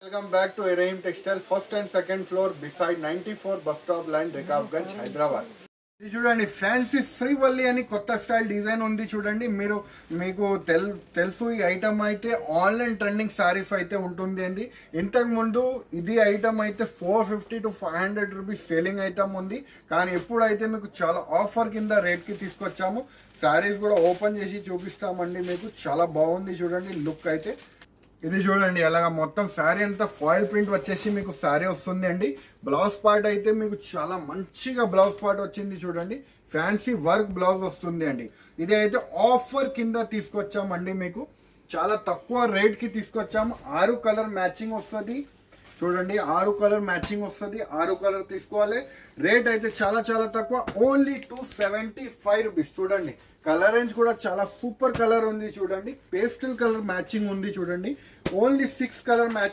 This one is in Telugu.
Welcome back to Araim Textile, first and second floor beside 94 bus stop line, Rekabganj, Hyderabad. ఇది చూడండి ఫ్యాన్సీ శ్రీవల్లి అని కొత్త స్టైల్ డిజైన్ ఉంది చూడండి. మీకు తెలుసు ఈ ఐటమ్ అయితే ఆన్లైన్ ట్రెండింగ్ సారీస్ అయితే ఉంటుంది అండి. ఇంతకు ముందు ఇది ఐటమ్ అయితే 450 to 500 రూపీస్ సేలింగ్ ఐటమ్ ఉంది. కానీ ఎప్పుడైతే మీకు చాలా ఆఫర్ కింద రేట్కి తీసుకొచ్చాము. సారీస్ కూడా ఓపెన్ చేసి చూపిస్తామండి. మీకు చాలా బాగుంది చూడండి లుక్ అయితే. ఇది చూడండి అలాగా మొత్తం శారీ అంతా ఫాయిల్ ప్రింట్ వచ్చేసి మీకు శారీ వస్తుంది అండి. బ్లౌజ్ పార్ట్ అయితే మీకు చాలా మంచిగా బ్లౌజ్ పార్ట్ వచ్చింది చూడండి. ఫ్యాన్సీ వర్క్ బ్లౌజ్ వస్తుంది అండి. ఇది అయితే ఆఫర్ కింద తీసుకొచ్చామండి. మీకు చాలా తక్కువ రేట్ కి తీసుకొచ్చాము. 6 కలర్ మ్యాచింగ్ వస్తుంది చూడండి. 6 కలర్ మ్యాచింగ్ వస్తుంది. 6 కలర్ తీసుకోవాలి. రేట్ అయితే చాలా చాలా తక్కువ, ఓన్లీ 275 రూపీస్. చూడండి కలర్ రేంజ్ కూడా చాలా సూపర్ కలర్ ఉంది చూడండి. పేస్టల్ కలర్ మ్యాచింగ్ ఉంది చూడండి. Only 6 colour matching